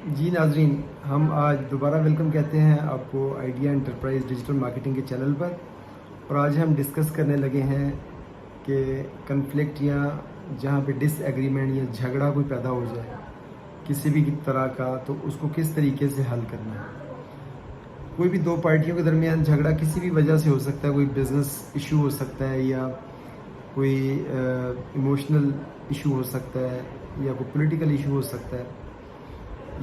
جی ناظرین، ہم آج دوبارہ ویلکم کہتے ہیں آپ کو آئیڈیا انٹرپرائز ڈیجیٹل مارکیٹنگ کے چینل پر، اور آج ہم ڈسکس کرنے لگے ہیں کہ کنفلکٹ یا جہاں پہ ڈس ایگریمنٹ یا جھگڑا کوئی پیدا ہو جائے کسی بھی طرح کا، تو اس کو کس طریقے سے حل کرنا ہے۔ کوئی بھی دو پارٹیوں کے درمیان جھگڑا کسی بھی وجہ سے ہو سکتا ہے، کوئی بزنس ایشو ہو سکتا ہے، یا کوئی ایموشنل ایشو ہو سکتا ہے، یا کوئی پولیٹیکل ایشو ہو سکتا ہے،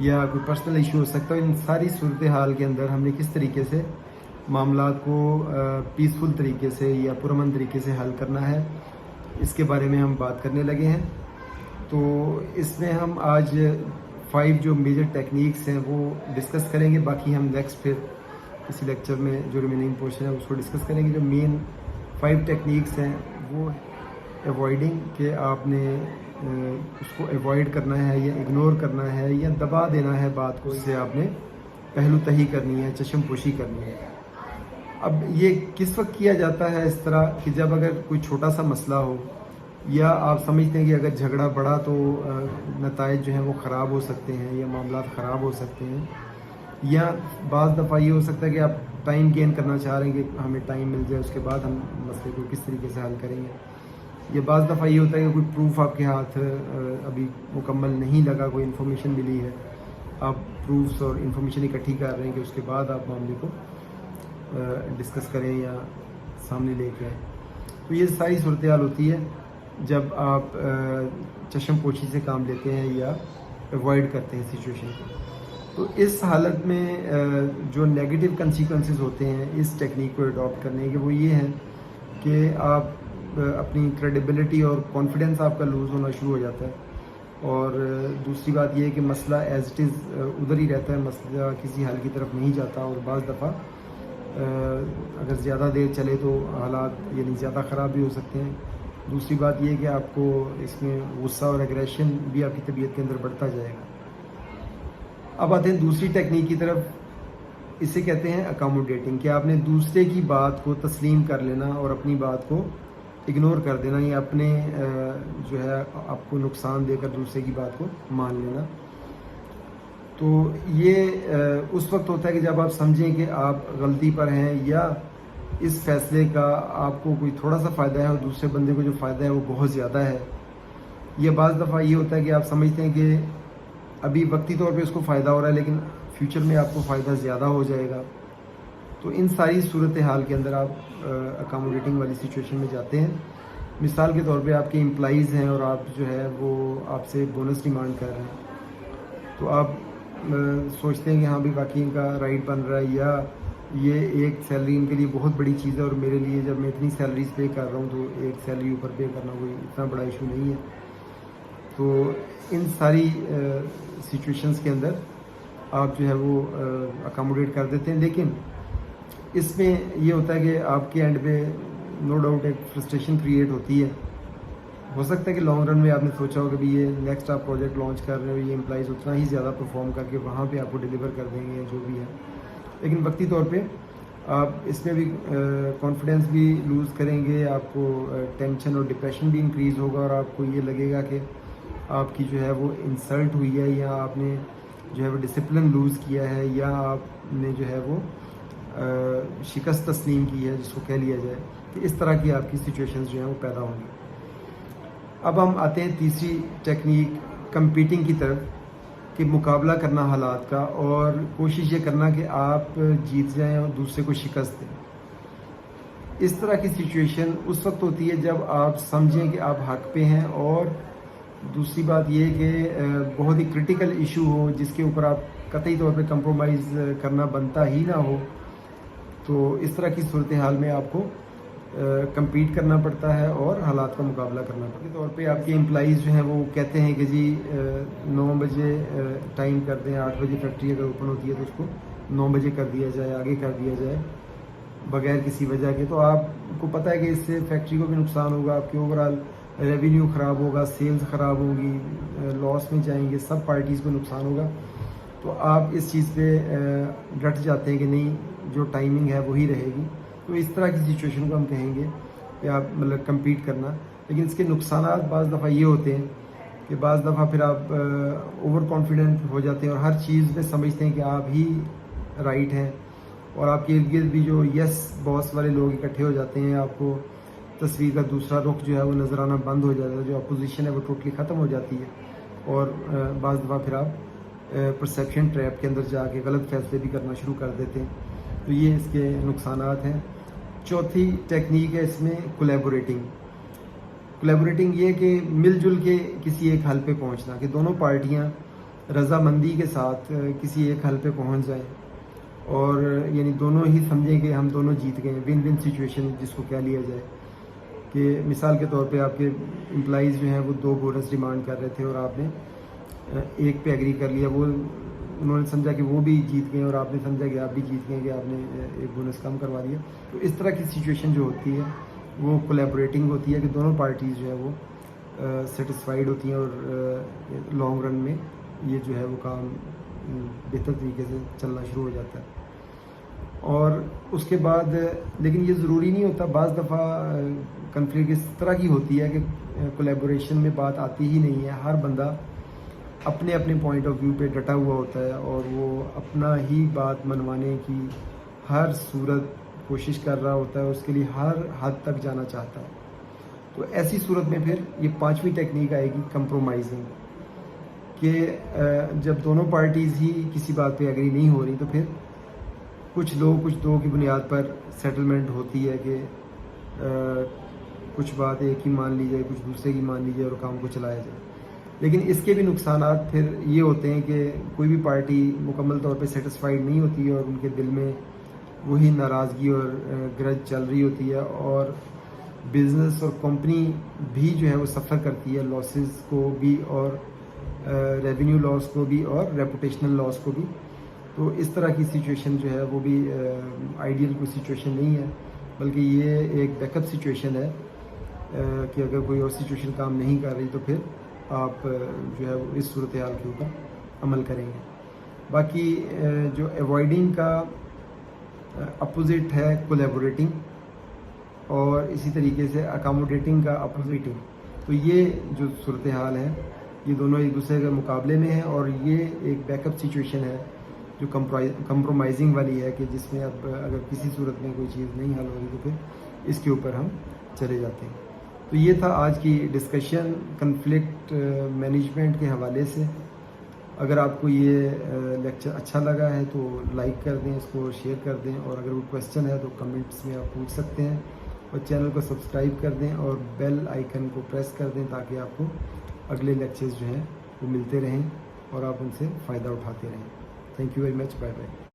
یا کوئی پرسنل ایشو ہو سکتا ہے۔ ان ساری صورتحال کے اندر ہم نے کس طریقے سے معاملات کو پیسفل طریقے سے یا پرامن طریقے سے حل کرنا ہے، اس کے بارے میں ہم بات کرنے لگے ہیں۔ تو اس میں ہم آج 5 جو میجر ٹیکنیکس ہیں وہ ڈسکس کریں گے، باقی ہم نیکسٹ پھر اسی لیکچر میں جو ریمیننگ پورشن ہے اس کو ڈسکس کریں گے۔ جو مین 5 ٹیکنیکس ہیں وہ ایوائڈنگ، کہ آپ نے اس کو ایوائڈ کرنا ہے یا اگنور کرنا ہے یا دبا دینا ہے بات کو، اس سے آپ نے پہلو تہی کرنی ہے، چشم پوشی کرنی ہے۔ اب یہ کس وقت کیا جاتا ہے اس طرح کہ جب اگر کوئی چھوٹا سا مسئلہ ہو، یا آپ سمجھتے ہیں کہ اگر جھگڑا بڑھا تو نتائج جو ہیں وہ خراب ہو سکتے ہیں یا معاملات خراب ہو سکتے ہیں، یا بعض دفعہ یہ ہو سکتا ہے کہ آپ ٹائم گین کرنا چاہ رہے ہیں کہ ہمیں ٹائم مل جائے، اس کے بعد ہم مسئلے کو کس طریقے سے حل کریں گے، یا بعض دفعہ یہ ہوتا ہے کہ کوئی پروف آپ کے ہاتھ ابھی مکمل نہیں لگا، کوئی انفارمیشن ملی ہے، آپ پروفس اور انفارمیشن اکٹھی کر رہے ہیں کہ اس کے بعد آپ معاملے کو ڈسکس کریں یا سامنے لے کے آئیں۔ تو یہ ساری صورتحال ہوتی ہے جب آپ چشم پوشی سے کام لیتے ہیں یا ایوائڈ کرتے ہیں سچویشن کو۔ تو اس حالت میں جو نیگیٹو کنسیکوینسز ہوتے ہیں اس ٹیکنیک کو اڈاپٹ کرنے کے، وہ یہ ہیں کہ آپ اپنی کریڈیبلٹی اور کانفیڈنس آپ کا لوز ہونا شروع ہو جاتا ہے، اور دوسری بات یہ ہے کہ مسئلہ ایز اٹ از ادھر ہی رہتا ہے، مسئلہ کسی حل کی طرف نہیں جاتا، اور بعض دفعہ اگر زیادہ دیر چلے تو حالات یعنی زیادہ خراب بھی ہو سکتے ہیں۔ دوسری بات یہ ہے کہ آپ کو اس میں غصہ اور ایگریشن بھی آپ کی طبیعت کے اندر بڑھتا جائے گا۔ اب آتے ہیں دوسری ٹیکنیک کی طرف، اسے کہتے ہیں اکاموڈیٹنگ، کہ آپ نے دوسرے کی بات کو تسلیم کر لینا اور اپنی بات کو اگنور کر دینا، یا اپنے جو ہے آپ کو نقصان دے کر دوسرے کی بات کو مان لینا۔ تو یہ اس وقت ہوتا ہے کہ جب آپ سمجھیں کہ آپ غلطی پر ہیں، یا اس فیصلے کا آپ کو کوئی تھوڑا سا فائدہ ہے اور دوسرے بندے کو جو فائدہ ہے وہ بہت زیادہ ہے، یا بعض دفعہ یہ ہوتا ہے کہ آپ سمجھتے ہیں کہ ابھی وقتی طور پہ اس کو فائدہ ہو رہا ہے لیکن فیوچر میں آپ کو فائدہ زیادہ ہو جائے گا۔ تو ان ساری صورتحال کے اندر آپ اکاموڈیٹنگ والی سچویشن میں جاتے ہیں۔ مثال کے طور پہ آپ کے امپلائیز ہیں اور آپ جو ہے وہ آپ سے بونس ڈیمانڈ کر رہے ہیں، تو آپ سوچتے ہیں کہ ہاں بھی واقعی ان کا رائٹ بن رہا ہے، یا یہ ایک سیلری ان کے لیے بہت بڑی چیز ہے، اور میرے لیے جب میں اتنی سیلریز پے کر رہا ہوں تو ایک سیلری اوپر پے کرنا کوئی اتنا بڑا ایشو نہیں ہے۔ تو ان ساری سچویشنز کے اندر آپ جو ہے وہ اکاموڈیٹ کر دیتے ہیں، لیکن اس میں یہ ہوتا ہے کہ آپ کے اینڈ پہ نو ڈاؤٹ ایک فرسٹریشن کریٹ ہوتی ہے۔ ہو سکتا ہے کہ لانگ رن میں آپ نے سوچا ہو کہ بھی یہ نیکسٹ آپ پروجیکٹ لانچ کر رہے ہو، یہ امپلائیز اتنا ہی زیادہ پرفارم کر کے وہاں پہ آپ کو ڈیلیور کر دیں گے جو بھی ہے، لیکن وقتی طور پہ آپ اس میں بھی کانفیڈنس بھی لوز کریں گے، آپ کو ٹینشن اور ڈپریشن بھی انکریز ہوگا، اور آپ کو یہ لگے گا کہ آپ کی جو ہے وہ انسلٹ ہوئی ہے، یا آپ نے جو ہے وہ ڈسپلن لوز کیا ہے، یا آپ نے جو ہے وہ شکست تسلیم کی ہے، جس کو کہہ لیا جائے، کہ اس طرح کی آپ کی سچویشنز جو ہیں وہ پیدا ہوں گی۔ اب ہم آتے ہیں تیسری ٹیکنیک کمپیٹنگ کی طرف، کہ مقابلہ کرنا حالات کا، اور کوشش یہ کرنا کہ آپ جیت جائیں اور دوسرے کو شکست دیں۔ اس طرح کی سچویشن اس وقت ہوتی ہے جب آپ سمجھیں کہ آپ حق پہ ہیں، اور دوسری بات یہ کہ بہت ہی کرٹیکل ایشو ہو جس کے اوپر آپ قطعی طور پہ کمپرومائز کرنا بنتا ہی نہ ہو۔ تو اس طرح کی صورتحال میں آپ کو کمپیٹ کرنا پڑتا ہے اور حالات کا مقابلہ کرنا پڑتا ہے۔ طور پہ آپ کے امپلائیز جو ہیں وہ کہتے ہیں کہ جی 9 بجے ٹائم کر دیں، 8 بجے فیکٹری اگر اوپن ہوتی ہے تو اس کو 9 بجے کر دیا جائے، آگے کر دیا جائے بغیر کسی وجہ کے۔ تو آپ کو پتہ ہے کہ اس سے فیکٹری کو بھی نقصان ہوگا، آپ کے اوور آل ریونیو خراب ہوگا، سیلز خراب ہوں گی، لاس میں جائیں گے، سب پارٹیز کو نقصان ہوگا۔ تو آپ اس چیز پہ ڈٹ جاتے ہیں کہ نہیں، جو ٹائمنگ ہے وہی رہے گی۔ تو اس طرح کی سچویشن کو ہم کہیں گے کہ آپ مطلب کمپیٹ کرنا، لیکن اس کے نقصانات بعض دفعہ یہ ہوتے ہیں کہ بعض دفعہ پھر آپ اوور کانفیڈنٹ ہو جاتے ہیں اور ہر چیز میں سمجھتے ہیں کہ آپ ہی رائٹ ہیں، اور آپ کے ارد گرد بھی جو یس باس والے لوگ اکٹھے ہو جاتے ہیں، آپ کو تصویر کا دوسرا رخ جو ہے وہ نظر آنا بند ہو جاتا ہے، جو اپوزیشن ہے وہ ٹوٹلی ختم ہو جاتی ہے، اور بعض دفعہ پھر آپ پرسیپشن ٹریپ کے اندر جا کے غلط فیصلے بھی کرنا شروع کر دیتے ہیں. تو یہ اس کے نقصانات ہیں. چوتھی ٹیکنیک ہے اس میں کولیبوریٹنگ. کولیبوریٹنگ یہ کہ مل جل کے کسی ایک حل پہ پہنچنا، کہ دونوں پارٹیاں رضامندی کے ساتھ کسی ایک حل پہ پہنچ جائیں، اور یعنی دونوں ہی سمجھیں کہ ہم دونوں جیت گئے. ون ون سچویشن جس کو کیا لیا جائے، کہ مثال کے طور پہ آپ کے امپلائیز جو ہیں وہ 2 بونس ڈیمانڈ کر رہے تھے اور آپ نے ایک پہ ایگری کر لیا. وہ انہوں نے سمجھا کہ وہ بھی جیت گئے اور آپ نے سمجھا کہ آپ بھی جیت گئے، کہ آپ نے ایک بونس کم کروا دیا. تو اس طرح کی سچویشن جو ہوتی ہے وہ کولیبوریٹنگ ہوتی ہے، کہ دونوں پارٹیز جو ہے وہ سیٹسفائیڈ ہوتی ہیں، اور لانگ رن میں یہ جو ہے وہ کام بہتر طریقے سے چلنا شروع ہو جاتا ہے. اور اس کے بعد لیکن یہ ضروری نہیں ہوتا، بعض دفعہ کنفلکٹ اس طرح کی ہوتی ہے کہ کولیبوریشن میں بات آتی ہی نہیں ہے. ہر بندہ اپنے اپنے پوائنٹ آف ویو پہ ڈٹا ہوا ہوتا ہے، اور وہ اپنا ہی بات منوانے کی ہر صورت کوشش کر رہا ہوتا ہے، اس کے لیے ہر حد تک جانا چاہتا ہے. تو ایسی صورت میں پھر یہ 5ویں ٹیکنیک آئے گی، کمپرومائزنگ، کہ جب دونوں پارٹیز ہی کسی بات پہ ایگری نہیں ہو رہی تو پھر کچھ دو کی بنیاد پر سیٹلمنٹ ہوتی ہے، کہ کچھ بات ایک ہی مان لی جائے، کچھ دوسرے کی مان لی جائے اور کام کو چلایا جائے. لیکن اس کے بھی نقصانات پھر یہ ہوتے ہیں کہ کوئی بھی پارٹی مکمل طور پہ سیٹسفائیڈ نہیں ہوتی ہے، اور ان کے دل میں وہی ناراضگی اور گرج چل رہی ہوتی ہے، اور بزنس اور کمپنی بھی جو ہے وہ سفر کرتی ہے، لاسز کو بھی اور ریونیو لاس کو بھی اور ریپوٹیشنل لاس کو بھی. تو اس طرح کی سچویشن جو ہے وہ بھی آئیڈیل کوئی سچویشن نہیں ہے، بلکہ یہ ایک بیک اپ سچویشن ہے، کہ اگر کوئی اور سچویشن کام نہیں کر رہی تو پھر آپ جو ہے اس صورتحال کے اوپر عمل کریں گے. باقی جو ایوائڈنگ کا اپوزٹ ہے کولیبوریٹنگ، اور اسی طریقے سے اکاموڈیٹنگ کا اپوزٹنگ. تو یہ جو صورتحال ہے یہ دونوں ایک دوسرے کے مقابلے میں ہیں، اور یہ ایک بیک اپ سچویشن ہے جو کمپرومائزنگ والی ہے، کہ جس میں اب اگر کسی صورت میں کوئی چیز نہیں حل ہو رہی تو پھر اس کے اوپر ہم چلے جاتے ہیں. تو یہ تھا آج کی ڈسکشن کنفلکٹ مینجمنٹ کے حوالے سے. اگر آپ کو یہ لیکچر اچھا لگا ہے تو لائک کر دیں، اس کو شیئر کر دیں، اور اگر کوئی کویسچن ہے تو کمنٹس میں آپ پوچھ سکتے ہیں، اور چینل کو سبسکرائب کر دیں اور بیل آئیکن کو پریس کر دیں، تاکہ آپ کو اگلے لیکچرز جو ہیں وہ ملتے رہیں اور آپ ان سے فائدہ اٹھاتے رہیں. Thank you very much. Bye bye.